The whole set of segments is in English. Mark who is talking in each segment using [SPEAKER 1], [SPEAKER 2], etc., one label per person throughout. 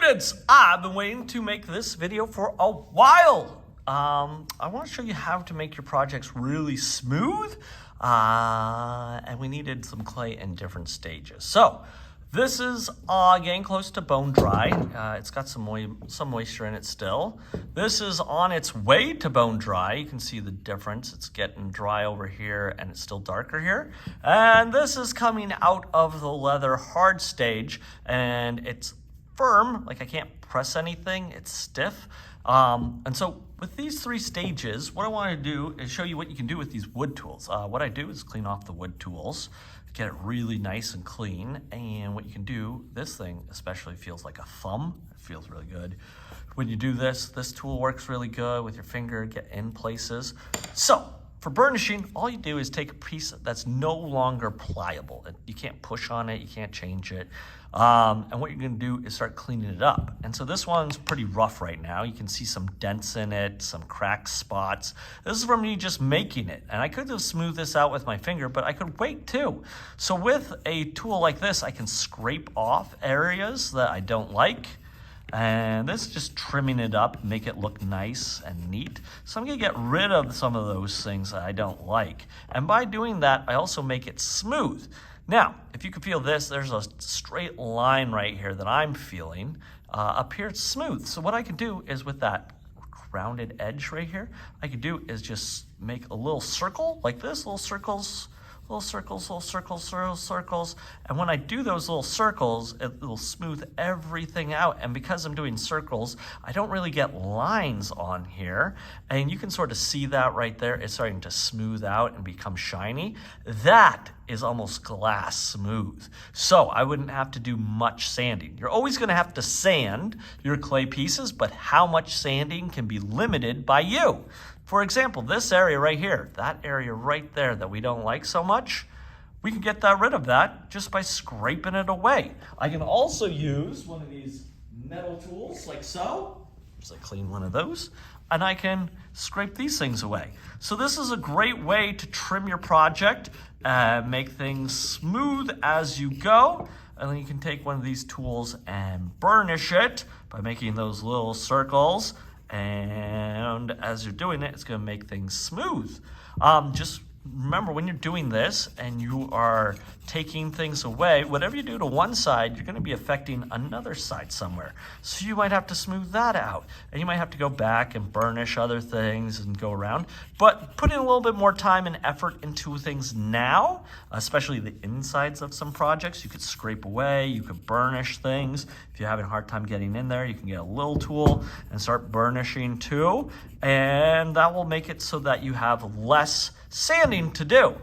[SPEAKER 1] students, I've been waiting to make this video for a while. I want to show you how to make your projects really smooth, and we needed some clay in different stages. So this is getting close to bone dry. It's got some moisture in it still. This is on its way to bone dry. You can see the difference. It's getting dry over here and it's still darker here. And this is coming out of the leather hard stage, and it's firm, like I can't press anything, it's stiff. And so with these three stages, what I want to do is show you what you can do with these wood tools. What I do is clean off the wood tools, get it really nice and clean. And what you can do, this thing especially feels like a thumb. It feels really good. When you do this tool works really good with your finger, get in places. So for burnishing, all you do is take a piece that's no longer pliable. You can't push on it, you can't change it. And what you're gonna do is start cleaning it up. And so this one's pretty rough right now. You can see some dents in it, some crack spots. This is from me just making it. And I could have smoothed this out with my finger, but I could wait too. So with a tool like this, I can scrape off areas that I don't like. And this is just trimming it up, make it look nice and neat. So I'm gonna get rid of some of those things that I don't like. And by doing that, I also make it smooth. Now, if you can feel this, there's a straight line right here that I'm feeling. Up here, it's smooth. So what I can do is with that rounded edge right here, I could do is just make a little circle like this, little circles. Little circles, little circles, little circles. And when I do those little circles, it will smooth everything out. And because I'm doing circles, I don't really get lines on here. And you can sort of see that right there. It's starting to smooth out and become shiny. That is almost glass smooth. So I wouldn't have to do much sanding. You're always gonna have to sand your clay pieces, but how much sanding can be limited by you. For example, this area right here, that area right there that we don't like so much, we can get rid of that just by scraping it away. I can also use one of these metal tools like so. Just like clean one of those, and I can scrape these things away. So this is a great way to trim your project, make things smooth as you go. And then you can take one of these tools and burnish it by making those little circles. And as you're doing it, it's going to make things smooth. Just remember, when you're doing this and you are taking things away, whatever you do to one side, you're going to be affecting another side somewhere. So you might have to smooth that out. And you might have to go back and burnish other things and go around. But putting a little bit more time and effort into things now, especially the insides of some projects, you could scrape away, you could burnish things. If you're having a hard time getting in there, you can get a little tool and start burnishing too. And that will make it so that you have less sanding to do.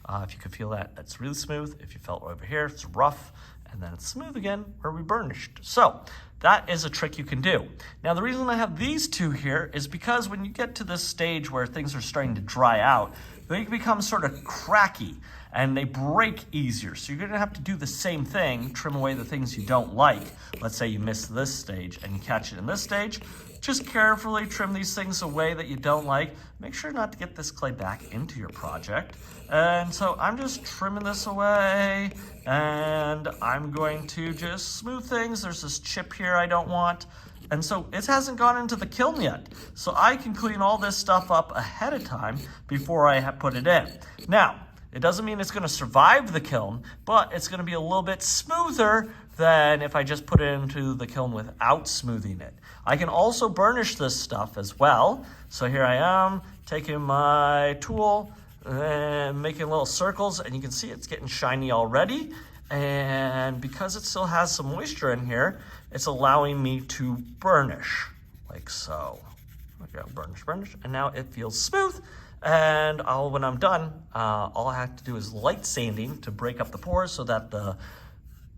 [SPEAKER 1] If you can feel that, it's really smooth. If you felt over here, it's rough, and then it's smooth again where we burnished. So that is a trick you can do. Now, the reason I have these two here is because when you get to this stage where things are starting to dry out, they become sort of cracky and they break easier. So you're gonna have to do the same thing, trim away the things you don't like. Let's say you miss this stage and you catch it in this stage. Just carefully trim these things away that you don't like. Make sure not to get this clay back into your project. And so I'm just trimming this away, and I'm going to just smooth things. There's this chip here I don't want. And so it hasn't gone into the kiln yet. So I can clean all this stuff up ahead of time before I put it in. Now, it doesn't mean it's gonna survive the kiln, but it's gonna be a little bit smoother than if I just put it into the kiln without smoothing it. I can also burnish this stuff as well. So here I am, taking my tool and making little circles, and you can see it's getting shiny already. And because it still has some moisture in here, it's allowing me to burnish, like so. Okay, burnish, and now it feels smooth. And when I'm done, all I have to do is light sanding to break up the pores so that the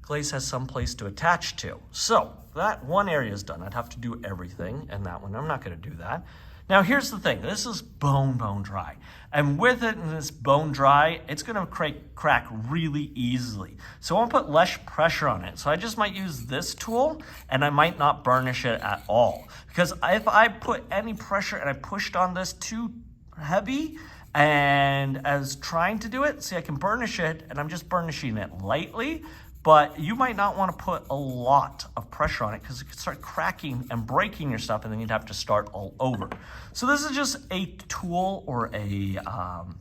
[SPEAKER 1] glaze has some place to attach to. So that one area is done. I'd have to do everything, and that one, I'm not gonna do that. Now here's the thing, this is bone dry. And with it and this bone dry, it's gonna crack really easily. So I wanna put less pressure on it. So I just might use this tool, and I might not burnish it at all. Because if I put any pressure and I pushed on this too heavy, and as trying to do it, see, I can burnish it, and I'm just burnishing it lightly, but you might not want to put a lot of pressure on it because it could start cracking and breaking your stuff, and then you'd have to start all over. So this is just a tool or a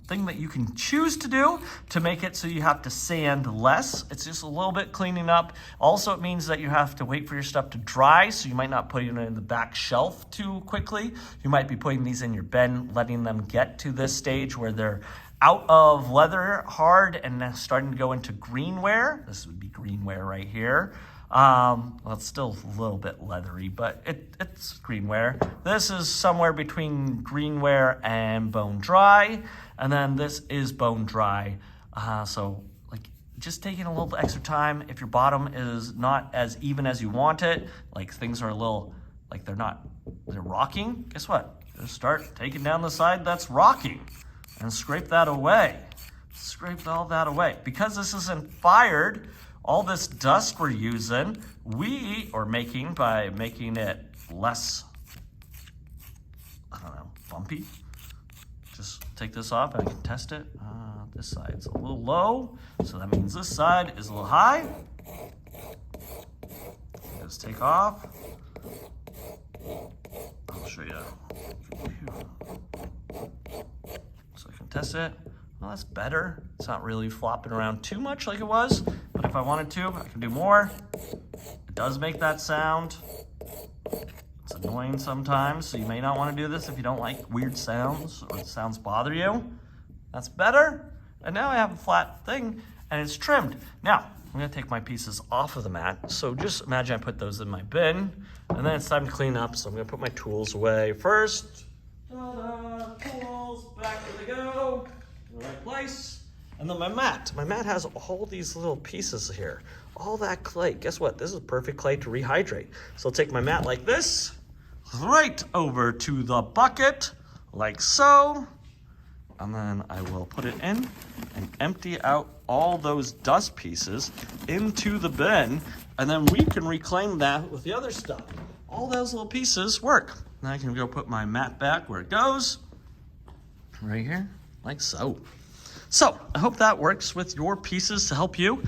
[SPEAKER 1] thing that you can choose to do to make it so you have to sand less. It's just a little bit cleaning up. Also, it means that you have to wait for your stuff to dry, so you might not put it in the back shelf too quickly. You might be putting these in your bin, letting them get to this stage where they're out of leather hard and now starting to go into greenware. This would be greenware right here. Well, it's still a little bit leathery, but it's greenware. This is somewhere between greenware and bone dry, and then this is bone dry. So like just taking a little extra time. If your bottom is not as even as you want it, like things are a little, like they're rocking, guess what? Just start taking down the side that's rocking and scrape that away. Scrape all that away. Because this isn't fired, all this dust we're using, making by making it less, I don't know, bumpy. Just take this off and I can test it. This side's a little low, so that means this side is a little high. Let's take off. I'll show you. So I can test it. Well, that's better. It's not really flopping around too much like it was, but if I wanted to, I can do more. It does make that sound. It's annoying sometimes, so you may not want to do this if you don't like weird sounds or sounds bother you. That's better. And now I have a flat thing and it's trimmed. Now, I'm gonna take my pieces off of the mat. So just imagine I put those in my bin and then it's time to clean up. So I'm gonna put my tools away first. Ta-da, tools, back where they go, in the right place. And then my mat has all these little pieces here, all that clay. Guess what? This is perfect clay to rehydrate. So I'll take my mat like this, right over to the bucket, like so. And then I will put it in and empty out all those dust pieces into the bin. And then we can reclaim that with the other stuff. All those little pieces work. Now I can go put my mat back where it goes, right here, like so. So I hope that works with your pieces to help you.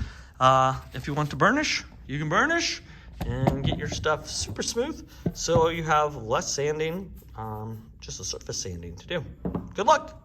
[SPEAKER 1] If you want to burnish, you can burnish and get your stuff super smooth so you have less sanding, just a surface sanding to do. Good luck.